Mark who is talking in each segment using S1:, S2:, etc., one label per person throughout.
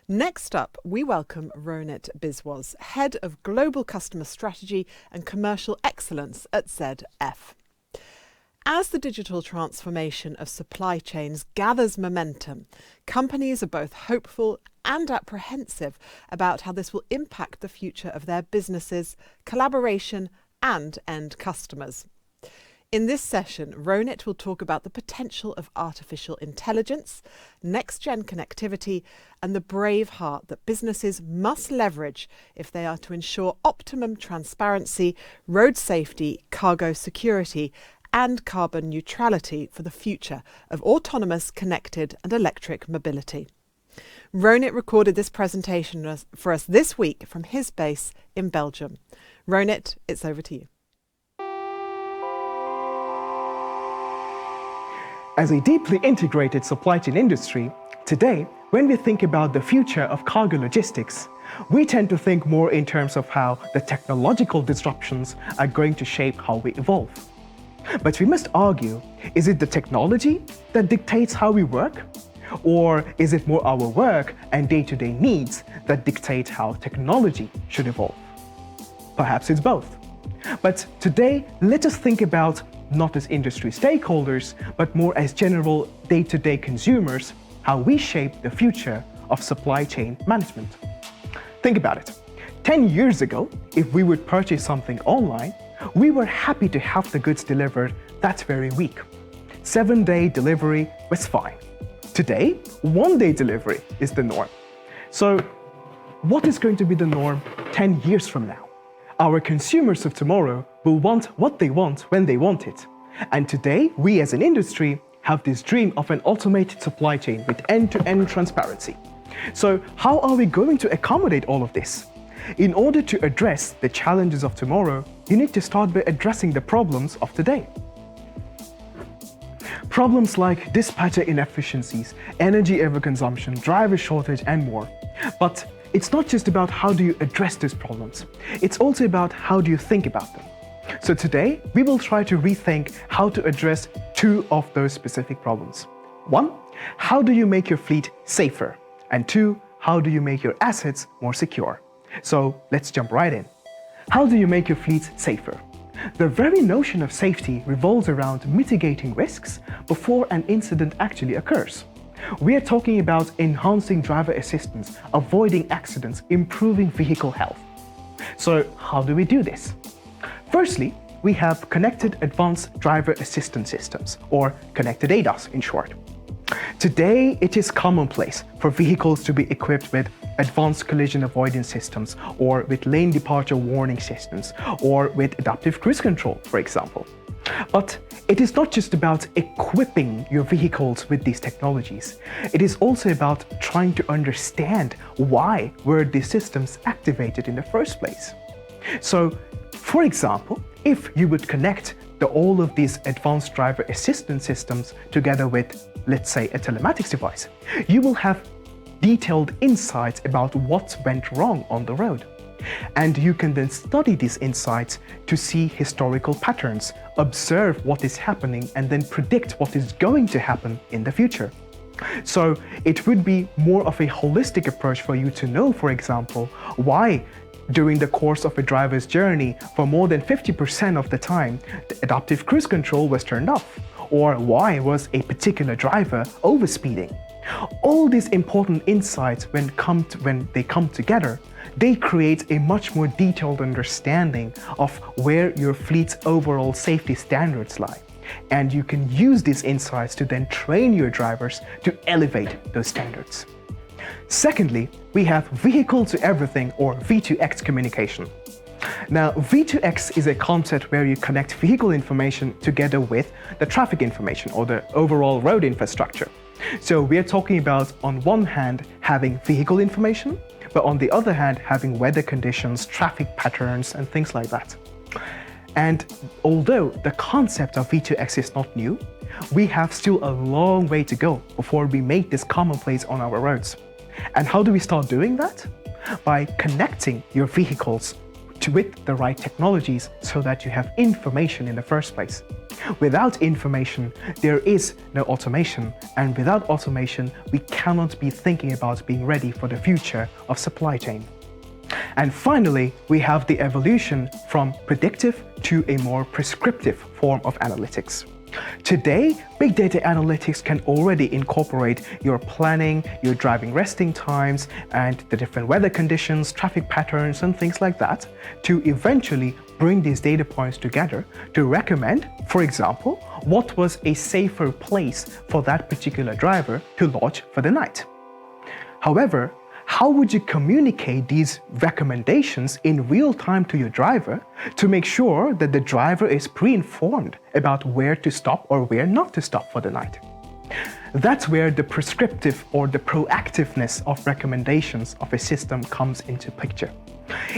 S1: Next up, we welcome Ronit Biswas, Head of Global Customer Strategy and Commercial Excellence at ZF. As the digital transformation of supply chains gathers momentum, companies are both hopeful and apprehensive about how this will impact the future of their businesses, collaboration, and end customers. In this session, Ronit will talk about the potential of artificial intelligence, next-gen connectivity, and the brave heart that businesses must leverage if they are to ensure optimum transparency, road safety, cargo security, and carbon neutrality for the future of autonomous, connected, and electric mobility. Ronit recorded this presentation for us this week from his base in Belgium. Ronit, it's over to you.
S2: As a deeply integrated supply chain industry, today, when we think about the future of cargo logistics, we tend to think more in terms of how the technological disruptions are going to shape how we evolve. But we must argue, is it the technology that dictates how we work? Or is it more our work and day-to-day needs that dictate how technology should evolve? Perhaps it's both. But today, let us think about not as industry stakeholders, but more as general day-to-day consumers, how we shape the future of supply chain management. Think about it. 10 years ago, if we would purchase something online, we were happy to have the goods delivered that very week. 7-day delivery was fine. Today, 1-day delivery is the norm. So, what is going to be the norm 10 years from now? Our consumers of tomorrow will want what they want when they want it. And today, we as an industry have this dream of an automated supply chain with end-to-end transparency. So how are we going to accommodate all of this? In order to address the challenges of tomorrow, you need to start by addressing the problems of today. Problems like dispatcher inefficiencies, energy overconsumption, driver shortage, and more. But it's not just about how do you address these problems, it's also about how do you think about them. So today, we will try to rethink how to address 2 of those specific problems. 1, how do you make your fleet safer? And 2, how do you make your assets more secure? So let's jump right in. How do you make your fleet safer? The very notion of safety revolves around mitigating risks before an incident actually occurs. We are talking about enhancing driver assistance, avoiding accidents, improving vehicle health. So how do we do this? Firstly, we have connected advanced driver assistance systems, or connected ADAS in short. Today, it is commonplace for vehicles to be equipped with advanced collision avoidance systems, or with lane departure warning systems, or with adaptive cruise control, for example. But it is not just about equipping your vehicles with these technologies. It is also about trying to understand why were these systems activated in the first place. So, for example, if you would connect all of these advanced driver assistance systems together with, let's say, a telematics device, you will have detailed insights about what went wrong on the road. And you can then study these insights to see historical patterns, observe what is happening, and then predict what is going to happen in the future. So it would be more of a holistic approach for you to know, for example, why during the course of a driver's journey, for more than 50% of the time, the adaptive cruise control was turned off, or why was a particular driver overspeeding. All these important insights, when they come together, they create a much more detailed understanding of where your fleet's overall safety standards lie. And you can use these insights to then train your drivers to elevate those standards. Secondly, we have vehicle-to-everything, or V2X communication. Now, V2X is a concept where you connect vehicle information together with the traffic information, or the overall road infrastructure. So we are talking about, on one hand, having vehicle information, but on the other hand, having weather conditions, traffic patterns, and things like that. And although the concept of V2X is not new, we have still a long way to go before we make this commonplace on our roads. And how do we start doing that? By connecting your vehicles with the right technologies so that you have information in the first place. Without information, there is no automation, and without automation, we cannot be thinking about being ready for the future of supply chain. And finally, we have the evolution from predictive to a more prescriptive form of analytics. Today, big data analytics can already incorporate your planning, your driving resting times, and the different weather conditions, traffic patterns, and things like that, to eventually bring these data points together to recommend, for example, what was a safer place for that particular driver to lodge for the night. However, how would you communicate these recommendations in real time to your driver to make sure that the driver is pre-informed about where to stop or where not to stop for the night? That's where the prescriptive or the proactiveness of recommendations of a system comes into picture.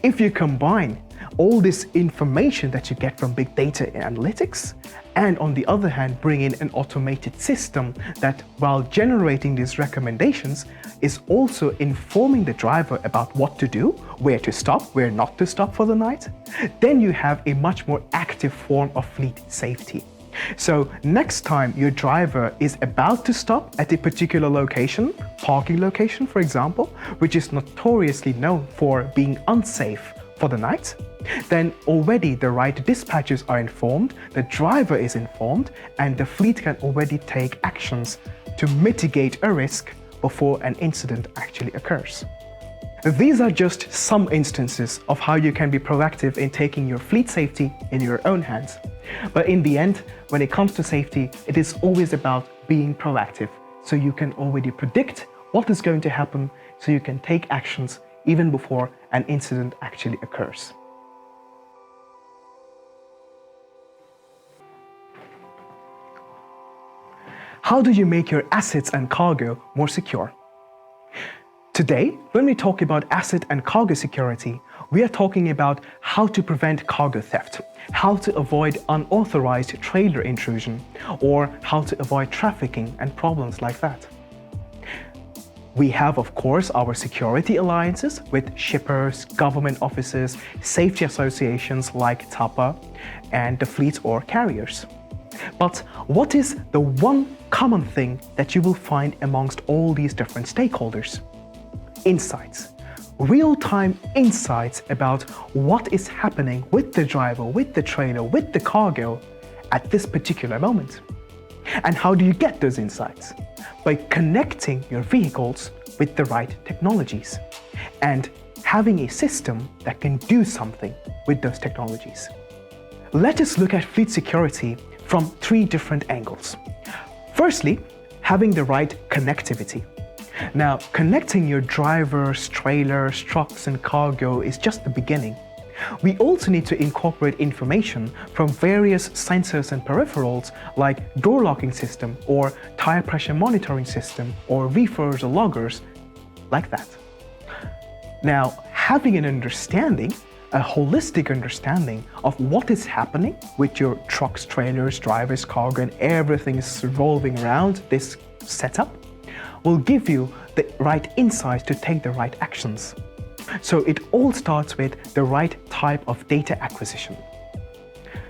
S2: If you combine all this information that you get from big data analytics, and on the other hand bring in an automated system that, while generating these recommendations, is also informing the driver about what to do, where to stop, where not to stop for the night, then you have a much more active form of fleet safety. So next time your driver is about to stop at a particular location, parking location for example, which is notoriously known for being unsafe for the night, then already the right dispatchers are informed, the driver is informed, and the fleet can already take actions to mitigate a risk before an incident actually occurs. These are just some instances of how you can be proactive in taking your fleet safety in your own hands. But in the end, when it comes to safety, it is always about being proactive, so you can already predict what is going to happen, so you can take actions even before an incident actually occurs. How do you make your assets and cargo more secure? Today, when we talk about asset and cargo security, we are talking about how to prevent cargo theft, how to avoid unauthorized trailer intrusion, or how to avoid trafficking and problems like that. We have, of course, our security alliances with shippers, government offices, safety associations like TAPA, and the fleets or carriers. But what is the one common thing that you will find amongst all these different stakeholders? Insights. Real-time insights about what is happening with the driver, with the trailer, with the cargo at this particular moment. And how do you get those insights? By connecting your vehicles with the right technologies and having a system that can do something with those technologies. Let us look at fleet security from three different angles. Firstly, having the right connectivity. Now, connecting your drivers, trailers, trucks, and cargo is just the beginning. We also need to incorporate information from various sensors and peripherals like door locking system or tire pressure monitoring system or reefers or loggers, like that. Now, having an understanding, a holistic understanding of what is happening with your trucks, trailers, drivers, cargo, and everything is revolving around this setup will give you the right insights to take the right actions. So it all starts with the right type of data acquisition.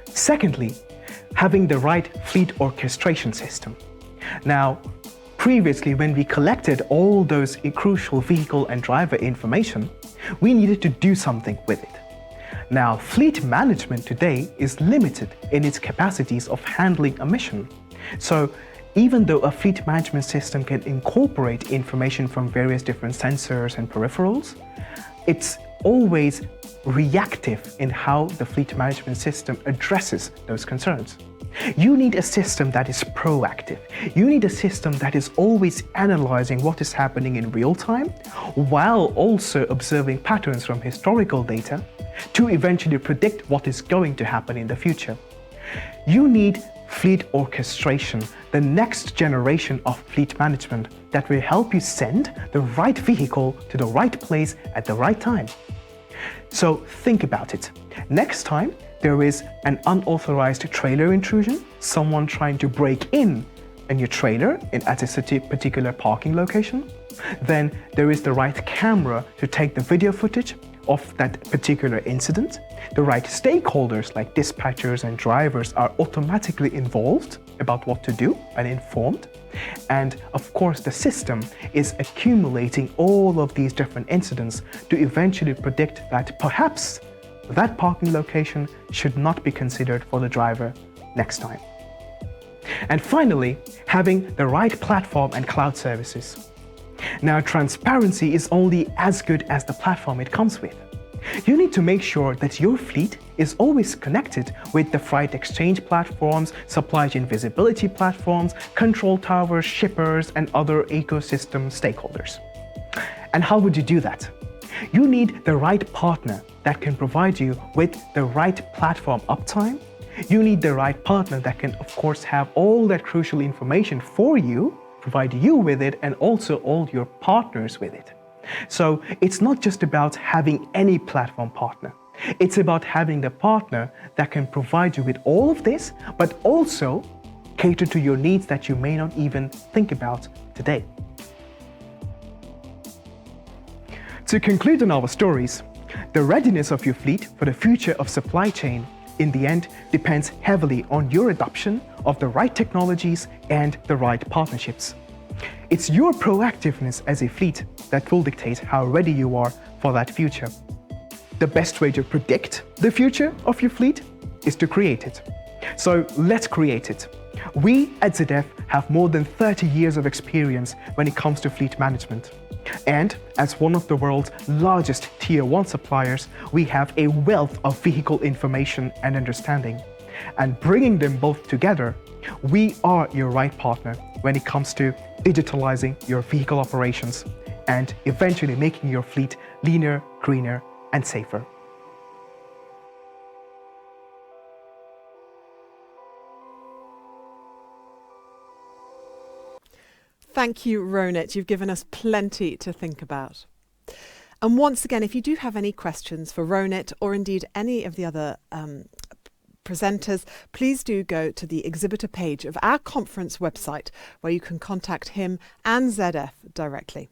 S2: Secondly, having the right fleet orchestration system. Now, previously when we collected all those crucial vehicle and driver information, we needed to do something with it. Now, fleet management today is limited in its capacities of handling a mission. So even though a fleet management system can incorporate information from various different sensors and peripherals, it's always reactive in how the fleet management system addresses those concerns. You need a system that is proactive. You need a system that is always analyzing what is happening in real time, while also observing patterns from historical data to eventually predict what is going to happen in the future. You need fleet orchestration, the next generation of fleet management that will help you send the right vehicle to the right place at the right time. So think about it. Next time there is an unauthorized trailer intrusion, someone trying to break in your trailer at a particular parking location, then there is the right camera to take the video footage of that particular incident, the right stakeholders like dispatchers and drivers are automatically involved about what to do and informed. And of course, the system is accumulating all of these different incidents to eventually predict that perhaps that parking location should not be considered for the driver next time. And finally, having the right platform and cloud services. Now, transparency is only as good as the platform it comes with. You need to make sure that your fleet is always connected with the freight exchange platforms, supply chain visibility platforms, control towers, shippers, and other ecosystem stakeholders. And how would you do that? You need the right partner that can provide you with the right platform uptime. You need the right partner that can, of course, have all that crucial information for you, provide you with it, and also all your partners with it. So it's not just about having any platform partner. It's about having the partner that can provide you with all of this, but also cater to your needs that you may not even think about today. To conclude on our stories, the readiness of your fleet for the future of supply chain in the end depends heavily on your adoption of the right technologies and the right partnerships. It's your proactiveness as a fleet that will dictate how ready you are for that future. The best way to predict the future of your fleet is to create it. So let's create it. We at ZF have more than 30 years of experience when it comes to fleet management. And as one of the world's largest Tier 1 suppliers, we have a wealth of vehicle information and understanding. And bringing them both together, we are your right partner when it comes to digitalizing your vehicle operations and eventually making your fleet leaner, greener, and safer.
S1: Thank you, Ronit. You've given us plenty to think about. And once again, if you do have any questions for Ronit or indeed any of the other presenters, please do go to the exhibitor page of our conference website where you can contact him and ZF directly.